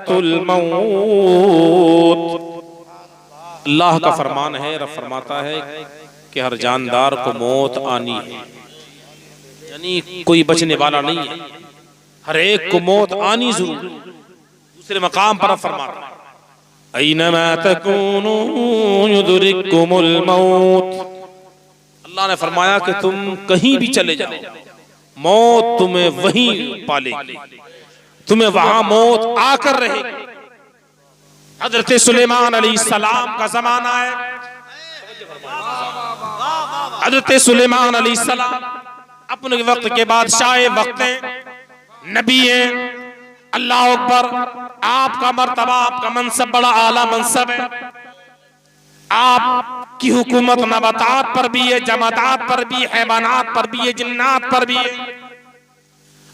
ज़ाइक़तुल मौत। अल्लाह का फरमान है, रब फरमाता है कि हर जानदार को मौत आनी है, यानी कोई बचने वाला नहीं है, हर एक को मौत आनी जरूर। दूसरे मकाम पर फरमाता है ऐनमा तकूनू युदरिकुमुल मौत। अल्लाह ने फरमाया कि तुम कहीं भी चले जाओ, मौत तुम्हें वहीं पालेगी, तुम्हें वहां मौत आकर रहेगी। हजरत सुलेमान अलैहिस्सलाम का जमाना है। हजरत सुलेमान अलैहिस्सलाम अपने वक्त के बादशाह वक्त हैं, नबी हैं। अल्लाह अकबर, आपका मर्तबा, आपका मनसब बड़ा आला मनसब है। आपकी हुकूमत नबातात पर भी है, जमातात पर भी, हैवानात पर भी है, जिन्नात पर भी है।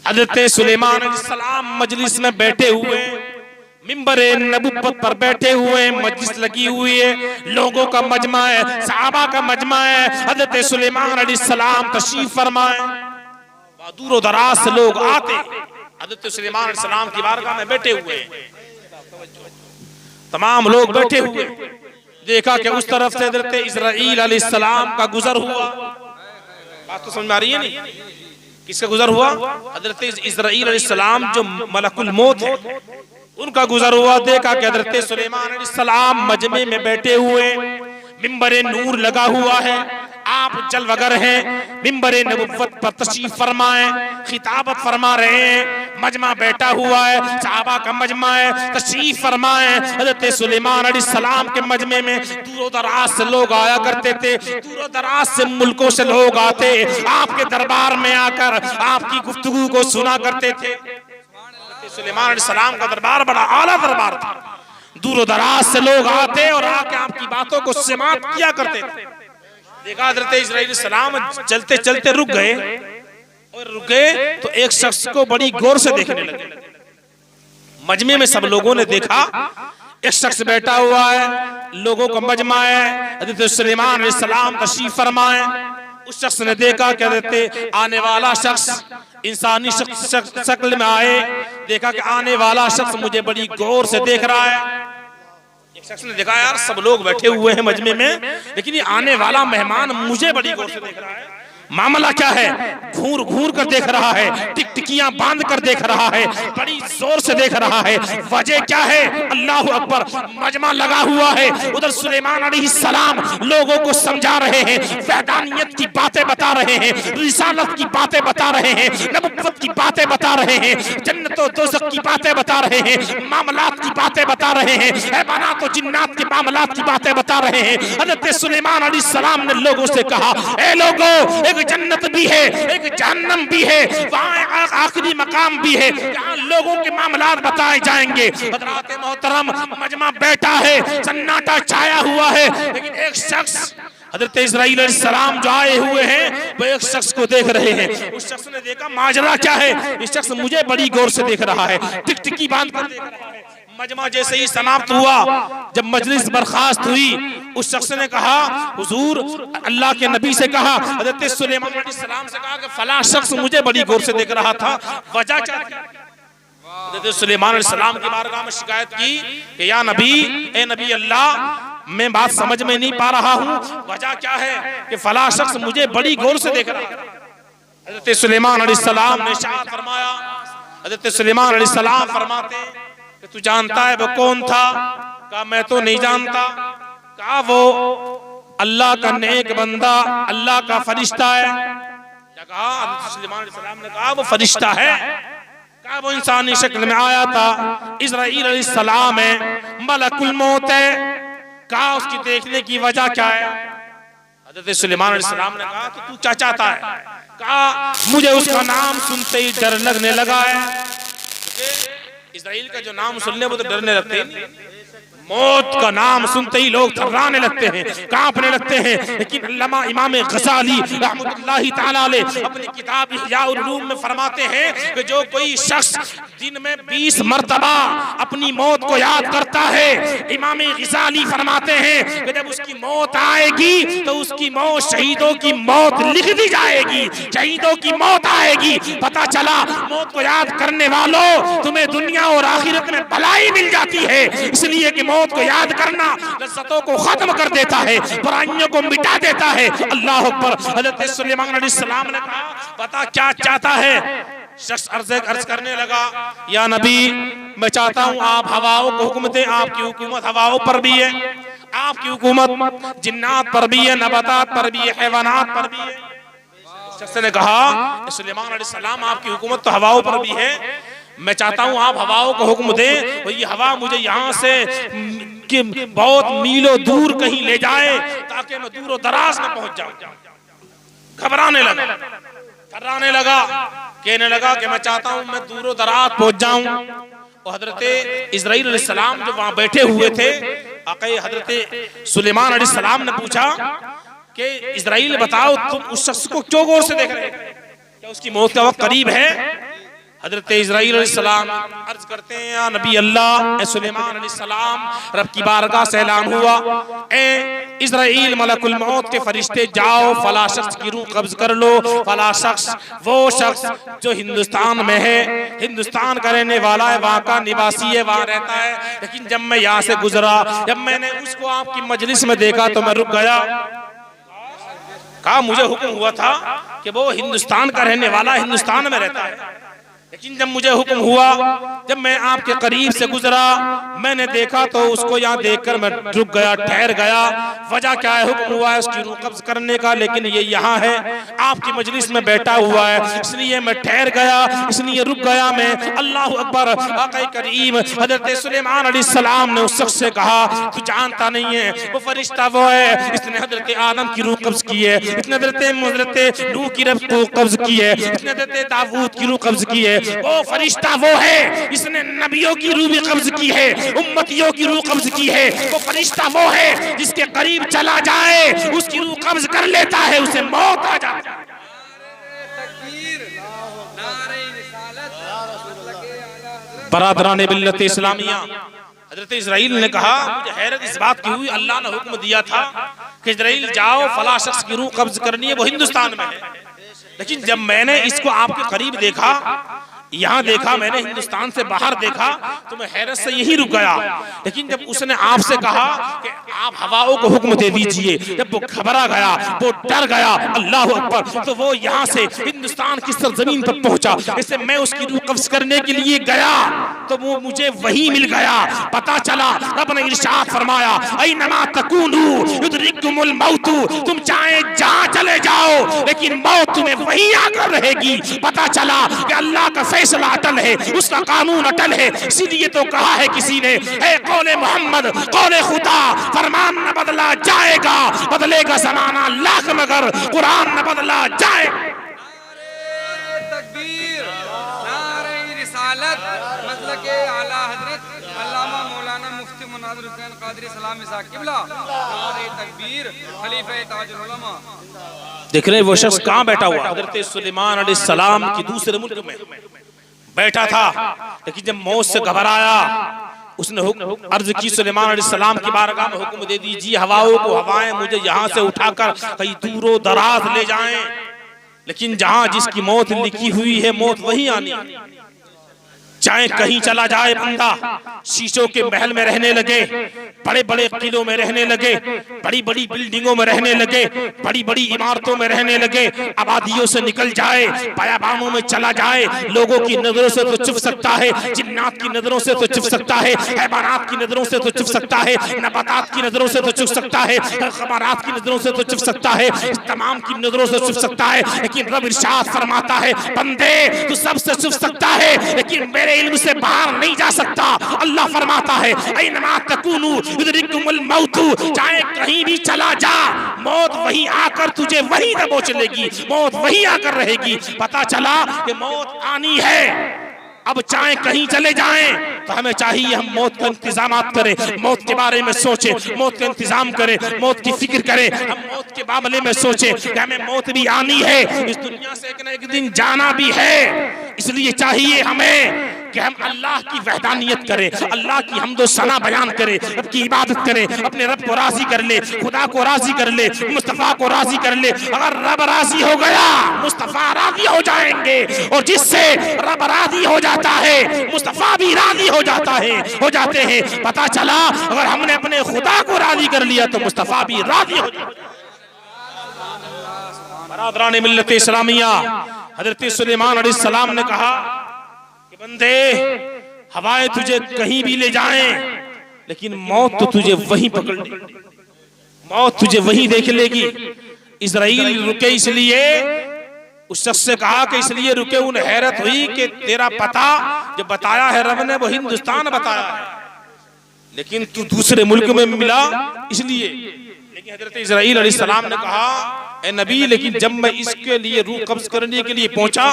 हजरत सुलेमान अलैहिस्सलाम मजलिस में बैठे हुए, मिंबरे नबुव्वत पर बैठे हुए, मजलिस लगी हुई है, लोगों का मजमा है, सहाबा का मजमा है। हजरत सुलेमान अलैहिस्सलाम तशरीफ फरमाए, दूर दराज से लोग आते, हजरत सुलेमान अलैहिस्सलाम की बारगाह में बैठे हुए हैं। तमाम लोग बैठे हुए, देखा कि उस तरफ से हजरत इस्राईल अलैहिस्सलाम का गुजर हुआ। बात तो समझ में आ रही है नहीं? किसका गुजर हुआ? हजरत इस्राईल अलैहिस्सलाम जो मलकुल मौत है, उनका गुजर हुआ। देखा कि हजरत सुलेमान अलैहिस्सलाम मजमे में बैठे हुए, मिंबरे नूर लगा हुआ है, आप जलवगर हैं, मिंबरे नबुव्वत पर तशरीफ फरमाए, खिताबत फरमा रहे हैं, मजमा बैठा हुआ है, सहाबा का मजमा है, तशरीफ फरमाए। हजरत सुलेमान अलैहिस्सलाम के मजमे में दूर दराज से लोग आया करते थे, दूर दराज से मुल्कों से लोग आते, आपके दरबार में आकर आपकी गुफ्तगू को सुना करते थे। सुलेमान अलैहिस्सलाम का दरबार बड़ा आला दरबार था, दूर दराज से लोग आते और आके आपकी बातों को समाप्त किया करते थे। देखा हजरत इस्राईल अलैहिस्सलाम चलते चलते रुक गए, और रुके तो एक शख्स को बड़ी गौर से देखने लगे। मजमे में सब लोगों ने देखा एक शख्स बैठा हुआ है, लोगों का मजमा है, हजरत सुलेमान अलैहिस्सलाम तशरीफ फरमाए। उस शख्स ने देखा कि हजरत आने वाला शख्स इंसानी शक्ल में आए, देखा कि आने वाला शख्स मुझे बड़ी गौर से देख रहा है। एक शख्स ने देखा यार सब लोग बैठे हुए हैं मजमे में, लेकिन ये आने वाला मेहमान मुझे बड़ी गौर से देख रहा है, मामला क्या है? घूर घूर कर देख रहा है, टिकटिकियां बांध कर देख रहा है, बड़ी जोर से देख रहा है, वजह क्या है? अल्लाह अकबर, मजमा लगा हुआ है, उधर सुलेमान अलैहिस्सलाम लोगों को समझा रहे हैं, वहदानियत की बातें बता रहे हैं, रिसालत की बातें बता रहे हैं, नबुव्वत की बातें बता रहे हैं, जन्नत और दोज़ख की बातें बता रहे हैं, मामलात की बातें बता रहे हैं, हैवानात और जिन्नात के मामलात की बातें बता रहे हैं। हज़रत सुलेमान अलैहिस्सलाम ने लोगों से कहा, ए लोगों, एक जन्नत भी है, एक जहन्नम भी है, वहाँ आखिरी मकाम भी है, यहाँ लोगों के मामलात बताए जाएंगे। हज़रात मोहतरम, मजमा बैठा है, सन्नाटा छाया हुआ है, लेकिन एक शख्स हज़रत इस्राईल अलैहिस्सलाम जो आए हुए हैं वो एक शख्स को देख रहे हैं। उस शख्स ने देखा माजरा क्या है, इस शख्स मुझे बड़ी गौर से देख रहा है, टिकटिकी बांध कर देख रहा है। मजमा जैसे ही समाप्त हुआ, जब मजलिस बर्खास्त हुई, उस शख्स ने कहा, हुजूर अल्लाह के नबी से कहा, हज़रत सुलेमान अलैहिस्सलाम से कहा कि फला शख्स मुझे बड़ी गौर से देख रहा था, वजह क्या थी? हज़रत सुलेमान अलैहिस्सलाम की बारगाह में शिकायत की कि या नबी, ए नबी अल्लाह, मैं बात समझ में नहीं पा रहा हूँ, वजह क्या है कि फला शख्स मुझे बड़ी गौर से देख रहा है। हज़रत सुलेमान अलैहिस्सलाम ने इरशाद फरमाया, हज़रत सुलेमान अलैहिस्सलाम फरमाते कि तू जानता है वो कौन था? कहा मैं तो नहीं जानता। कहा वो अल्लाह का नेक बंदा, अल्लाह का फरिश्ता है। क्या कहा? हज़रत सुलेमान अलैहिस्सलाम ने कहा वो फरिश्ता है। कहा वो इंसानी शक्ल में आया था, इस्राईल अलैहिस्सलाम है, मलकुल मौत है। कहा उसकी देखने की वजह क्या है? हज़रत सुलेमान अलैहिस्सलाम ने कहा तो तू क्या चाहता है? कहा मुझे उसका नाम सुनते ही डर लगने लगा है। इस्राईल का जो नाम सुनने वो तो डरने लगते हैं, मौत का नाम सुनते ही लोग थर्राने लगते हैं, कांपने लगते हैं। लेकिन अल्लामा इमाम गज़ाली रहमतुल्लाहि तआला अलैह अपनी किताब इह्या उल उलूम में फरमाते हैं कि जो कोई शख्स दिन में 20 मर्तबा अपनी मौत को याद करता है। इमाम ग़ज़ाली फरमाते हैं कि जब उसकी मौत आएगी तो उसकी मौत शहीदों की मौत लिख दी जाएगी, शहीदों की मौत आएगी। पता चला मौत को याद करने वालों तुम्हें दुनिया और आखिरत में भलाई मिल जाती है, इसलिए कि मौत को याद करना लज़्ज़तों को खत्म कर देता है, बुराइयों को मिटा देता है। अल्लाह अकबर। हज़रत सुलेमान अलैहिस्सलाम ने कहा पता क्या चाहता है? शख्स अर्ज करने लगा या नबी मैं चाहता हूं आप हवाओं को हुक्म दें, आपकी हुकूमत हवाओं पर भी है, आपकी हुकूमत जिन्नात पर भी है, नबातात पर भी है, हैवानात पर भी है। शख्स ने कहा सुलेमान अलैहिस्सलाम आपकी हुकूमत तो हवाओं पर भी है, मैं चाहता हूं आप हवाओं को हुक्म दें तो ये हवा मुझे यहाँ से कि बहुत मीलों दूर कहीं ले जाए ताकि मैं दूर दराज में पहुंच जाऊं। घबराने लगा, थर्राने लगा, कहने लगा कि मैं चाहता हूं मैं दूर दराज पहुंच जाऊं। और हजरत इस्राईल अलैहिस्सलाम जो वहां बैठे हुए थे, आक़ा हजरत सुलेमान अलैहिस्सलाम ने पूछा कि इस्राईल बताओ तुम उस शख्स को क्यों गौर से देख रहे हैं, क्या उसकी मौत का वक्त करीब है? हजरत इस्राईल अलैहिस्सलाम अर्ज करते हैं या नबी अल्लाह, सुलेमान अलैहिस्सलाम रब की बारगाह से ऐलान हुआ ए इस्राईल मलकुल मौत के फरिश्ते जाओ फला शख्स की रूह कब्ज कर लो। फला शख्स वो शख्स जो हिंदुस्तान में है, हिंदुस्तान का रहने वाला है, वहाँ का निवासी है, वहाँ रहता है। लेकिन जब मैं यहाँ से गुजरा, जब मैंने उसको आपकी मजलिस में देखा तो मैं रुक गया। कहा मुझे हुक्म हुआ था कि वो हिंदुस्तान का रहने वाला हिंदुस्तान में रहता है, लेकिन जब मुझे हुक्म हुआ, जब मैं आपके करीब से गुजरा, मैंने देखा तो उसको यहाँ देखकर मैं रुक गया, ठहर गया। वजह क्या है? हुक्म हुआ है उसकी रूह कब्ज करने का, लेकिन ये यहाँ है, आपकी मजलिस में बैठा हुआ है, इसलिए मैं ठहर गया, इसलिए रुक गया मैं। अल्लाह अकबर। आक़ा करीम हज़रत सुलेमान अलैहिस्सलाम ने उस शख्स से कहा तू जानता नहीं है वो फरिश्ता वो है, इसने हज़रत आदम की रूह कब्ज की है, इसने हज़रत नूह की रूह कब्ज की है, इसने हज़रत दाऊद की रूह कब्ज की है। वो फरिश्ता वो है, इसने नबियों की रूह भी कब्ज की है, उम्मतियों की रूह कब्ज की है। वो फरिश्ता वो है जिसके करीब चला जाए उसकी रूह कब्ज कर लेता है, उसे मौत आ जाती है। बरादरान मिल्लत इस्लामिया, हज़रत इस्राईल ने कहा मुझे हैरत इस बात की हुई, अल्लाह ने हुक्म दिया था कि इस्राईल जाओ फला शख्स की रूह कब्ज करनी है, वो हिंदुस्तान में है। लेकिन जब मैंने इसको आपके करीब देखा, यहाँ देखा, मैंने हिंदुस्तान से बाहर देखा, तो मैं हैरत से यही रुक गया। लेकिन जब उसने आपसे कहा कि आप हवाओं को हुक्म दे दीजिए, जब वो घबरा गया, वो डर गया, अल्लाह अकबर, तो वो यहाँ से हिंदुस्तान की सरजमीन पर पहुंचा। इससे मैं उसकी रूह कब्ज करने के लिए गया तो वो मुझे वही मिल गया। पता चला रब ने इरशाद फरमाया ऐनमा तकूनू युदरिकुमुल मौत, तुम चाहे जहाँ चले जाओ लेकिन मौत तुम्हें वही आकर रहेगी। पता चला कि अल्लाह का फैसला अटल है, उसका कानून अटल है। इसीलिए तो कहा है किसी ने, है कौले मोहम्मद कौले खुदा, फरमान न बदला जाएगा, बदलेगा ज़माना लाख मगर कुरान न बदला जाएगा। तकबीर, नारे रिसालत, मसलके आला हजरत अल्लामा मौलाना मुफ्ती मुनाज़िर हुसैन क़ादरी सलाम इसा क़िबला, नारे तकबीर, खलीफे ताजुल उलमा। देख रहे वो शख्स कहाँ बैठा हुआ? हज़रत सुलेमान अलैहिस्सलाम की दूसरे मुल्क में बैठा था। लेकिन जब मौत से घबराया, उसने अर्ज की सुलेमान अलैहिस्सलाम की बारगाह में हुक्म दे दीजिए हवाओं को, हवाएं मुझे यहाँ से उठाकर कहीं दूरों दराज ले जाएं। लेकिन जहाँ जिसकी मौत लिखी हुई है मौत वहीं आनी। चाहे कहीं चला जाए बंदा, शीशों के महल में रहने लगे, बड़े बड़े किलों में रहने लगे, बड़ी बड़ी बिल्डिंगों में रहने लगे, बड़ी बड़ी इमारतों में रहने लगे, आबादियों से निकल जाए, बयाबानों में चला जाए, लोगों की नजरों से तो छुप सकता है, जिन्नात की नजरों से तो छुप सकता है, हैवानात की नजरों से तो छुप सकता है, नबातात की नजरों से तो छुप सकता है, खबरात की नजरों से तो छुप सकता है, तमाम की नजरों से छुप सकता है। लेकिन रब इरशाद फरमाता है बंदे तू सबसे छुप सकता है लेकिन मेरे इल्म से बाहर नहीं जा सकता। अल्लाह फरमाता है ऐनमा तकूनू युदरिकुमुल मौत, चाहे कहीं भी चला जा मौत वही आकर तुझे वही दबोच लेगी, मौत वही आकर रहेगी। पता चला कि मौत आनी है। अब चाहे कहीं चले जाएं तो हमें चाहिए हम मौत का इंतजाम करें, मौत के बारे में सोचें, मौत का इंतजाम करें, मौत की फिक्र करें, हम मौत के मामले में सोचें कि हमें मौत भी आनी है, इस दुनिया से एक न एक दिन जाना भी है। इसलिए चाहिए हमें कि हम अल्लाह की वहदानियत करें, अल्लाह की हम्दो सना बयान करें, रब की इबादत करें, अपने रब को राजी कर ले, खुदा को राजी कर ले, मुस्तफा को राजी कर ले। अगर रब राजी हो गया मुस्तफा राजी हो जाएंगे, और जिससे रब राजी हो जाता है मुस्तफा भी राजी हो जाते हैं। पता चला अगर हमने अपने खुदा को राजी कर लिया तो मुस्तफा भी राजी हो जाता है। बरादरान मिल्लत इस्लामिया, हजरत सुलेमान अलैहिस्सलाम ने कहा कि बंदे हवाएं तुझे कहीं भी ले जाएं, लेकिन मौत तो तुझे वहीं पकड़ लेगी, मौत तुझे वहीं देख लेगी। इजराइल रुके इसलिए, उस शख्स से कहा कि इसलिए रुके, उन्हें हैरत हुई कि तेरा पता जो बताया है रब ने वो हिंदुस्तान बताया है, लेकिन तू दूसरे मुल्क में मिला इसलिए। लेकिन हजरत इजराइल अलैहिस्सलाम ने कहा ए नबी, लेकिन जब मैं इसके लिए रूह कब्ज करने के लिए पहुंचा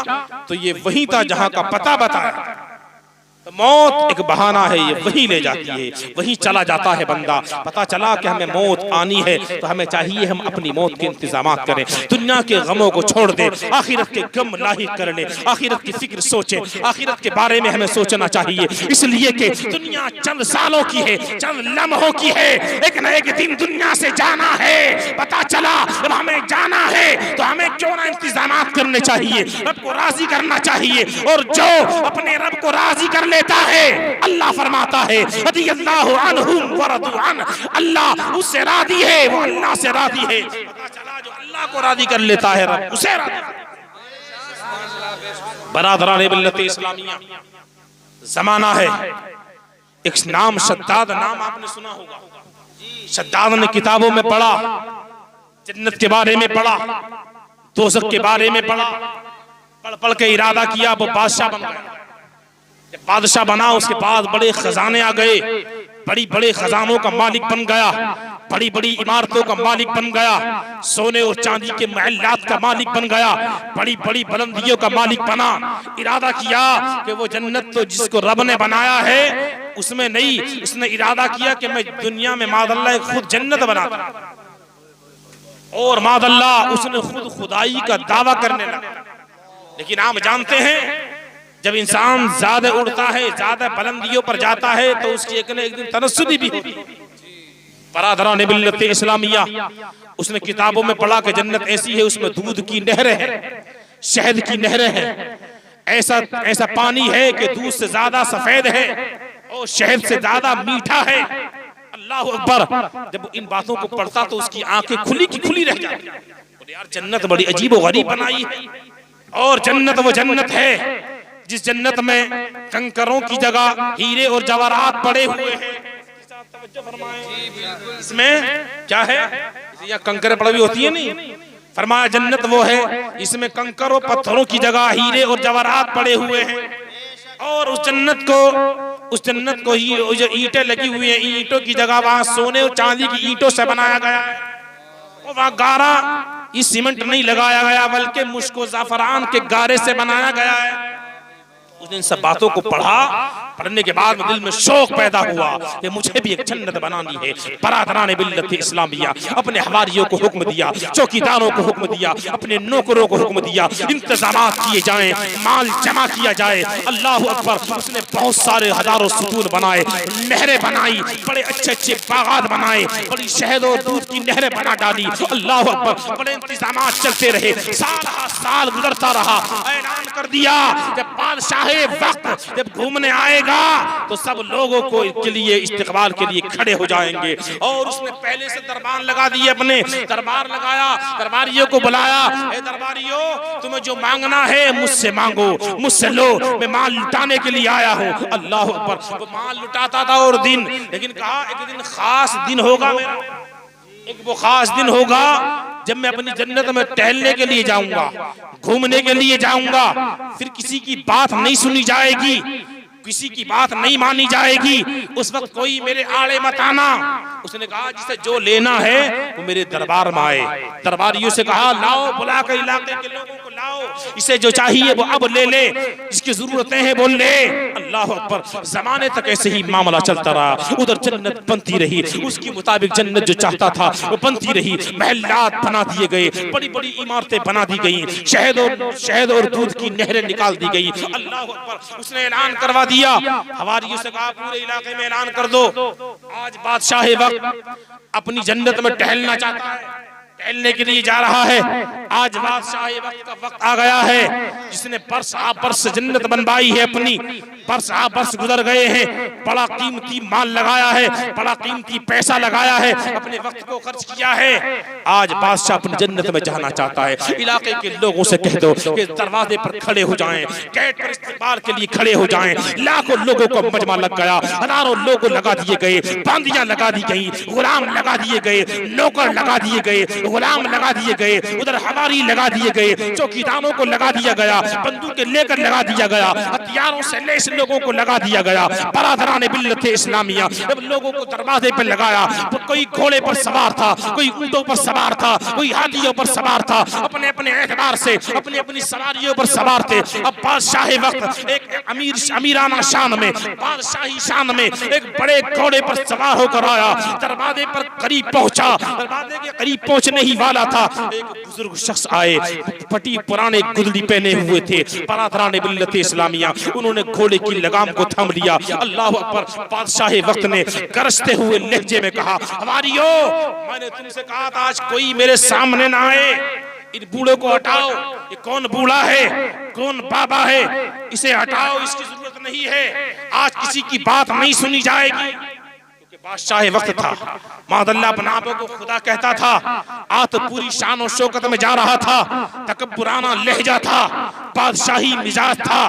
तो ये वही था जहां का पता बताया। तो मौत एक बहाना है, ये वही ले जाती है, वही चला जाता है बंदा। पता चला कि हमें मौत आनी है तो हमें चाहिए हम अपनी मौत के इंतजाम करें, दुनिया के गमों को छोड़ दे, आखिरत के गम लाहिक कर ले, आखिरत की फिक्र सोचे, आखिरत के बारे में हमें सोचना चाहिए। इसलिए कि दुनिया चंद सालों की है, चंद लम्हों की है, एक न एक दिन दुनिया से जाना है। पता चला जब हमें जाना है तो हमें क्यों ना इंतजाम करने चाहिए, रब को राजी करना चाहिए। और जो अपने रब को राजी कर लेता है अल्लाह फरमाता है रदियल्लाहु अन्हुम व रदू अन, अल्लाह उससे राजी है, वो अल्लाह से राजी है। पता चला जो अल्लाह को राजी कर लेता है रब उसे राजी। बरादरान मिल्लत इस्लामिया, जमाना है, एक नाम शद्दाद, नाम आपने सुना होगा। शद्दाद ने किताबों में पढ़ा, जन्नत के बारे में पढ़ा, दोज़ख के बारे में पढ़ा, पढ़ पढ़ के इरादा किया वो बादशाह बन गया। जब बादशाह बना उसके बाद बड़े खजाने आ गए, बड़ी बड़े खजानों का मालिक बन गया, बड़ी बड़ी इमारतों का मालिक बन गया, सोने और चांदी के महलात का मालिक बन गया, बड़ी बड़ी बुलंदियों का मालिक बना। इरादा किया कि वो जन्नत तो जिसको रब ने बनाया है उसमें नहीं, उसने इरादा किया कि मैं दुनिया में मादल्ला खुद जन्नत बना दूं। और मादल्ला उसने खुद खुदाई का दावा करने लगा। लेकिन आप जानते हैं जब इंसान ज्यादा उड़ता है, ज्यादा बुलंदियों पर जाता है तो उसकी एक न एक दिन तनस्सुदी भी होती है। बरादरान मिल्लत इस्लामिया, उसने किताबों में पढ़ा कि जन्नत ऐसी है उसमें दूध की नहरें हैं, शहद की नहरें हैं, ऐसा ऐसा पानी है कि दूध से ज्यादा सफेद है और शहद से ज्यादा मीठा है। अल्लाह अकबर। जब इन बातों को पढ़ता तो उसकी आंखें खुली की खुली रह जाती। यार जन्नत बड़ी अजीब व गरीब बनाई है। और जन्नत वो जन्नत है जिस जन्नत में कंकरों की जगह हीरे और जवाहरात पड़े हुए हैं। इसमें क्या है, या कंकरें पड़ी होती है नहीं, फरमाया जन्नत वो है इसमें कंकर और पत्थरों की जगह हीरे और जवाहरात पड़े हुए हैं। और उस जन्नत को ही जो ईंटें लगी हुई हैं, ईंटों की जगह वहां सोने और चांदी की ईंटों से बनाया गया है। और वहां गारा ये सीमेंट नहीं लगाया गया बल्कि मुश्को ज़ाफ़रान के गारे से बनाया गया है। उसने इन सब बातों को पढ़ा, पढ़ने के बाद दिल में शौक पैदा हुआ कि मुझे भी एक जन्नत बनानी है। बरादरान मिल्लत इस्लामिया अपने हवारियों को हुक्म दिया, चौकीदारों को हुक्म दिया, अपने नौकरों को हुक्म दिया, इंतजामात किए जाएं, माल जमा किया जाए। अल्लाह अकबर। उसने बहुत सारे हजारों सुतून बनाए, नहरें बनाई, बड़े अच्छे अच्छे बागात बनाए, बड़ी शहद और दूध की नहरें बना डाली। अल्लाह अकबर। बड़े इंतजामात चलते रहे, साल गुजरता रहा। ऐलान कर दिया जब बादशाह वक्त जब घूमने आएगा तो सब लोगों को के लिए इस्तकबाल के लिए खड़े हो जाएंगे। और उसने पहले से दरबार लगा दिए, अपने दरबार लगाया, दरबारियों को बुलाया, ए दरबारियों तुम्हें जो मांगना है मुझसे मांगो, मुझसे लो, मैं माल लुटाने के लिए आया हूँ। अल्लाह अकबर। वो माल लुटाता था और दिन, लेकिन कहा एक दिन खास दिन होगा मेरा, एक वो खास दिन होगा जब मैं अपनी जन्नत में टहलने के लिए जाऊंगा, घूमने के लिए जाऊंगा, फिर किसी की बात नहीं सुनी जाएगी, किसी की बात नहीं मानी जाएगी, उस वक्त कोई मेरे आड़े मत आना। उसने कहा जिसे जो लेना है वो मेरे दरबार में आए। दरबारियों से कहा लाओ, बुलाकर इलाके के लोगों को लाओ, इसे जो चाहिए वो अब ले ले, जिसकी जरूरतें हैं वो ले। अल्लाह अकबर। जमाने तक ऐसे ही मामला चलता रहा। उधर जन्नत बनती रही, उसके मुताबिक जन्नत जो चाहता था वो बनती रही। महलात बना दिए गए, बड़ी बड़ी इमारतें बना दी गई, शहद और दूध की नहरें निकाल दी गई। अल्लाह अकबर। उसने ऐलान करवा दिया, हवारियों से कहा पूरे इलाके में ऐलान कर दो, आज बादशाह वक्त अपनी जन्नत में टहलना चाहता है, टहलने के लिए जा रहा है। आज बादशाह वक्त का वक्त आ गया है, जिसने बरस जन्नत बनवाई है अपनी, बरस गुजर गए हैं, बड़ा कीमती माल लगाया है, बड़ा कीमती पैसा लगाया है, अपने वक्त को खर्च किया है। आज बादशाह अपनी जन्नत में जाना चाहता है। इलाके के लोगों से कह दो कि दरवाजे पर खड़े हो जाएं, गेट पर इस्तकबाल के लिए खड़े हो जाएं। लाखों लोगों को मजमा लग गया, हजारों लोग लगा दिए गए, बांदियां लगा दी गई, गुलाम लगा दिए गए, नौकर लगा दिए गए, गुलाम लगा दिए गए, उधर हवारी लगा दिए गए, चौकीदारों को लगा दिया गया, बंदूकें लेकर लगा दिया गया, हथियारों से लैस लोगों को लगा दिया गया। बरादराने मिल्लत इस्लामिया लोगों को दरवाजे पर लगाया। कोई घोड़े पर सवार था, कोई ऊंटों पर सवार था, कोई हाथियों पर सवार था, अपने अपने एतबार से अपनी अपनी सवारियों पर सवार थे। अब बादशाह वक्त एक अमीराना शान में, बादशाही शान में एक बड़े घोड़े पर सवार होकर आया, दरवाजे पर करीब पहुंचा। दरवाजे के करीब पहुंचने ही वाला था, एक बुजुर्ग शख्स आए, फटी पुराने गुदड़ी पहने हुए थे, बरादराने मिल्लत इस्लामिया। उन्होंने घोड़े की लगाम को थाम लिया। अल्लाह अकबर। बादशाह वक्त ने गरजते हुए लहजे में कहा, हवारियो, मैंने तुमसे कहा था आज कोई मेरे सामने ना आए, इन बूढ़ों को हटाओ। ये कौन बूढ़ा है, कौन बाबा है, इसे हटाओ, इसकी जरूरत नहीं है, आज किसी की बात नहीं सुनी जाएगी। बादशाह वक्त था, मादल्ला अपने आप को खुदा कहता था, आज तो पूरी शान और शौकत में जा रहा था, तकब्बुराना लहजा था, बादशाही मिजाज था,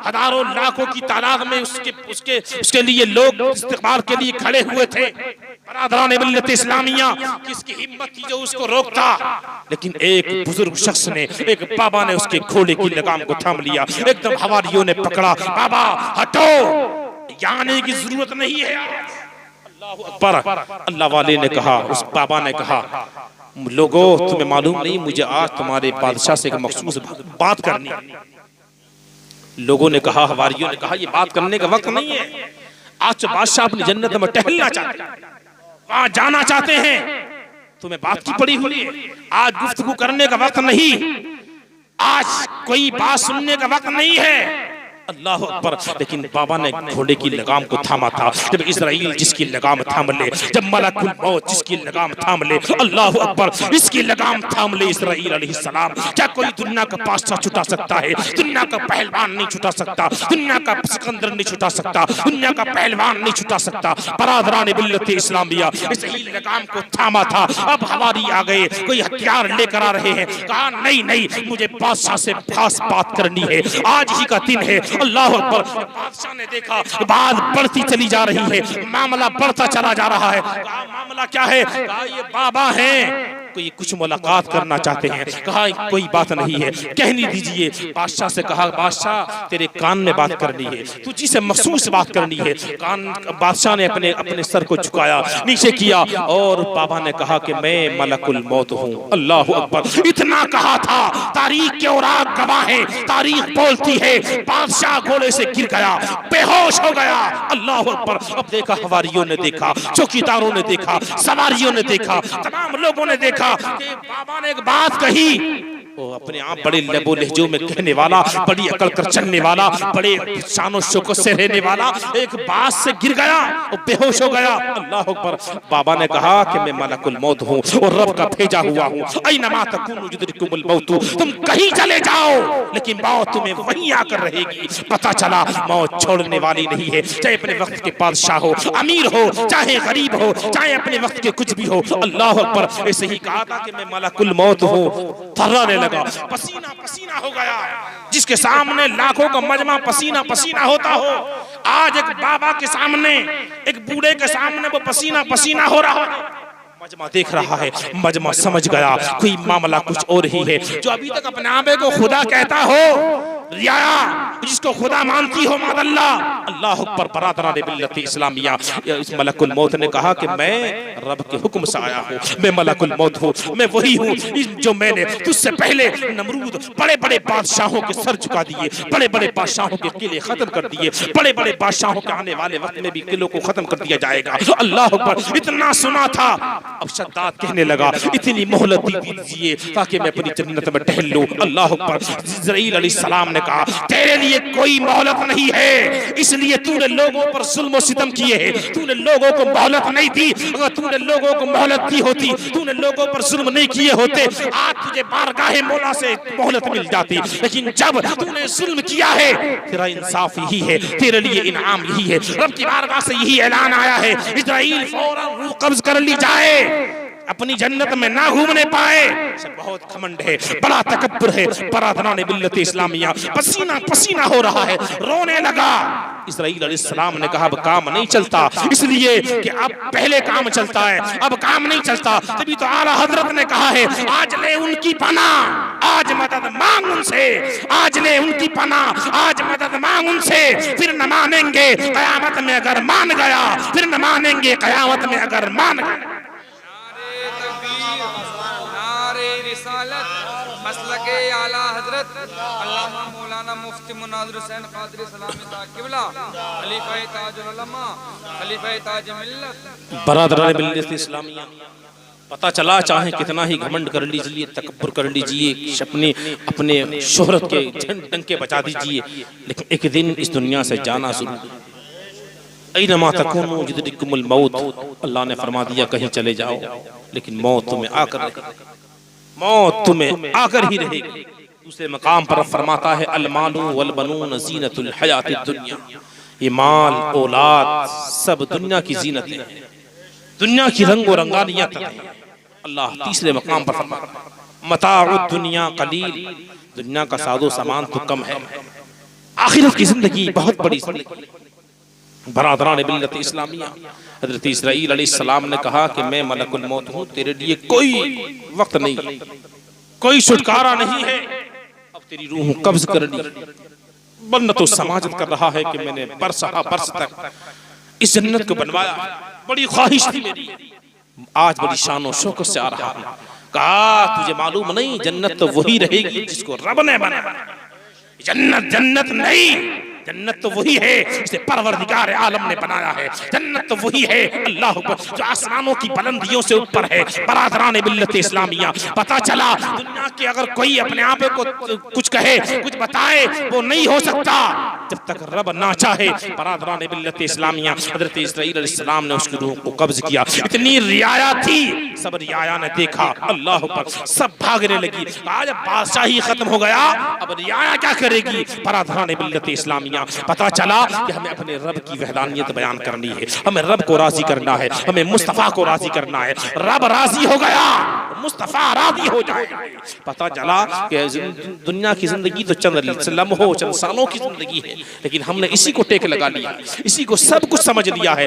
हजारों लाखों की तादाद में उसके लिए लोग इस्तकबाल के लिए खड़े हुए थे। बरादराने मिल्लत इस्लामिया, किसकी हिम्मत थी जो उसको रोकता। लेकिन एक बुजुर्ग शख्स ने, एक बाबा ने उसके घोड़े की लगाम को थाम लिया। एकदम हवारियों ने पकड़ा, बाबा हटो, यहाँ आने की जरूरत नहीं है। पर अल्लाह वाले ने कहा, उस बाबा ने कहा, लोगों तुम्हें मालूम नहीं, मुझे आज तुम्हारे बादशाह से एक मखसूस बात करनी है। लोगों ने कहा, हवारियों ने कहा, ये बात करने का वक्त नहीं है, आज तो बादशाह अपनी जन्नत में टहलना चाहते हैं, वहां जाना चाहते हैं, तुम्हें बात की पड़ी हुई है, आज गुफ्तगू करने का वक्त नहीं, आज कोई बात सुनने का वक्त नहीं है। अल्लाह अकबर। लेकिन बाबा ने घोड़े की लगाम को थामा था। जब इज़राइल जिसकी लगाम थाम ले, जब मलकुल मौत जिसकी लगाम थाम ले, अल्लाह अकबर, इसकी लगाम थाम ले इज़राइल अलैहिस्सलाम। क्या कोई दुनिया का बादशाह छुटा सकता है? दुनिया का पहलवान नहीं छुटा सकता, दुनिया का सिकंदर नहीं छुटा सकता, दुनिया का पहलवान नहीं छुटा सकता। बरादराने मिल्लत इस्लामिया इज़राइल लगाम को थामा था। अब हवारी आ गए, कोई हथियार लेकर आ रहे हैं। कहा नहीं नहीं, मुझे बादशाह से खास बात करनी है, आज ही का दिन है। अल्लाह अकबर। बादशाह ने देखा बात बढ़ती चली जा रही है, मामला बढ़ता चला जा रहा है। कहा मामला क्या है? कहा ये बाबा हैं, कोई कुछ मुलाकात करना चाहते हैं। कहा कोई बात नहीं है, कहने दीजिए। बादशाह से कहा, बादशाह तेरे कान में बात करनी है, तुझी से मखसूस बात करनी है। कान बादशाह ने अपने अपने सर को झुकाया, नीचे किया, और बाबा ने कहा कि मैं मलकुल मौत हूँ। अल्लाह अकबर। इतना कहा था, तारीख के औराक गवाह है, तारीख बोलती है, बादशाह घोड़े से गिर गया, बेहोश हो गया। अल्लाह अकबर। अब देखा, हवारियों ने देखा, चौकीदारों ने देखा, सवारियों ने देखा, तमाम लोगों ने देखा कि बाबा ने एक बात कही। वो अपने आप बड़े लबो लहजों में कहने वाला, बड़ी अकल कर चलने वाला, बड़े शानो शौकत से रहने वाला, एक बात से गिर गया और बेहोश हो गया। अल्लाह अकबर। बाबा ने कहा कि मैं मलकुल मौत हूँ और रब का भेजा हुआ हूँ। ऐनमा तकुनु युद्रिकुमुल मौत, तुम कहीं चले जाओ लेकिन मौत तुम्हें वहीं आकर रहेगी। पता चला मौत छोड़ने वाली नहीं है, चाहे अपने वक्त के बादशाह हो, अमीर हो, चाहे गरीब हो, चाहे अपने वक्त के कुछ भी हो। अल्लाह अकबर। ऐसे ही कहा था कि मैं मलकुल मौत हूँ, थर्राने लगा, पसीना पसीना हो गया। जिसके सामने लाखों का मजमा पसीना पसीना होता हो, आज एक बाबा के सामने, एक बूढ़े के सामने वो पसीना पसीना हो रहा है। मजमा देख रहा है, मजमा समझ गया कोई मामला कुछ और ही है। जो अभी तक अपने आप को खुदा कहता हो, रियाया जिसको खुदा मानती हो मादल्ला, अल्लाह अकबर। बरादरान मिल्लत इस्लामिया, इस मलकुल मौत ने कहा कि मैं रब के हुक्म से आया हूँ, मैं मलकुल मौत हूँ, मैं वही हूँ जो मैंने तुझसे पहले नमरूद बड़े बड़े बादशाहों के सर झुका दिए, बड़े बड़े बादशाहों के किले खत्म कर दिए, बड़े बड़े बादशाहों के आने वाले वक्त में भी किलों को खत्म कर दिया जाएगा। अल्लाह अकबर। इतना सुना था, अब शद्दाद कहने लगा इतनी मोहलत दीजिए ताकि मैं अपनी जन्नत में टहल लूं। अल्लाह अकबर। जिब्राइल अलैहिस्सलाम ने कहा तेरे लिए कोई मोहलत नहीं है, इसलिए तूने लोगों पर जुल्म और सितम किए हैं, तूने लोगों को मोहलत नहीं दी। अगर तूने लोगों को मोहलत दी होती, तूने लोगों पर जुल्म नहीं किए होते, आज तुझे बारगाहे मौला से मोहलत मिल जाती। लेकिन जब तूने जुल्म किया है, तेरा इंसाफ यही है, तेरे लिए इनाम यही है। रब की बारगाह से यही ऐलान आया है, इस्राइल फौरन रूह कब्ज कर ली जाए, अपनी जन्नत में ना घूमने पाए। बहुत घमंड है, बड़ा तकब्बुर है। बरादरान मिल्लत इस्लामिया, पसीना पसीना हो रहा है, रोने लगा। इस्राइल अलैहिस्सलाम ने कहा अब काम नहीं चलता, इसलिए कि अब पहले काम चलता है, अब काम नहीं चलता। तभी तो आला हजरत ने कहा है आज ले उनकी पनाह, आज मदद मांग उनसे, आज ले उनकी पनाह, आज मदद मांग उनसे, फिर न मानेंगे कयामत में अगर मान गया, फिर न मानेंगे कयामत में अगर मान गया। मसलके आला हजरत अल्लामा मौलाना मुफ्ती मुनाज़िर हुसैन क़ादरी सलामी साहब क़िबला खलीफा ताजुल उलमा खलीफा ताज मिल्लत। बरादरान मिल्लत इस्लामिया, पता चला चाहे कितना ही घमंड कर लीजिए, तकब्बुर कर लीजिए, अपने अपने शोहरत के डंके बचा दीजिए, लेकिन एक दिन इस दुनिया से जाना जरूर। ऐनमा तकूनु युदरिकुमुल मौत, अल्लाह ने फरमा दिया कहीं चले जाओ, लेकिन मौत तुम्हें आकर रहेगी, मौत तुम्हें आकर ही रहेगी। दूसरे मकाम पर फरमाता है अल मालु वल बनून ज़ीनतुल हयातिद दुनिया, ये माल औलाद सब दुनिया की ज़ीनत है, दुनिया की रंग और रंगानियत है। अल्लाह तीसरे मकाम पर फरमाता मताउद दुनिया कलील, दुनिया का सादो सामान तो कम है, आखिरत की जिंदगी बहुत बड़ी जिंदगी। बरादरान मिल्लत इस्लामिया, हज़रत इस्राईल अलैहिस्सलाम ने कहा कि मैं मलकुल मौत हूँ, तेरे लिए कोई वक्त नहीं, कोई छुटकारा नहीं है, अब तेरी रूह कब्ज कर ली। बंदा तो समाजत कर रहा है कि मैंने बरस तक इस जन्नत को बनवाया, बड़ी ख्वाहिश थी मेरी, आज बड़ी शान और शौकत से आ रहा हूँ। कहा तुझे मालूम नहीं जन्नत तो वही रहेगी जिसको रब ने बनाया, जन्नत जन्नत नहीं, जन्नत तो वही है जिसे परवरदिगार आलम ने बनाया है, जन्नत तो वही है अल्लाह जो आसमानों की बुलंदियों से ऊपर है। बरादरान मिल्लत इस्लामिया, पता चला दुनिया के अगर कोई अपने आप को कुछ कहे, कुछ बताए, वो नहीं हो सकता जब तक रब ना चाहे। बरादरान मिल्लत इस्लामिया, हज़रत इस्राईल अलैहिस्सलाम ने उसकी रूह को कब्ज किया। इतनी रियाया थी, सब रियाया ने देखा, अल्लाह पर सब भागने लगी। आज बादशाही खत्म हो गया, अब रियाया क्या करेगी। बरादरान मिल्लत इस्लामिया, पता चला कि हमें अपने रब की वहदानियत बयान करनी है, हमें रब को राजी करना है, हमें मुस्तफा को राजी करना है। रब राजी हो गया, मुस्तफा राजी हो जाएगा। पता चला कि दुनिया की जिंदगी तो चंद लम्हों चंद सालों की जिंदगी है, लेकिन हमने इसी को टेक लगा लिया, इसी को सब कुछ समझ लिया है।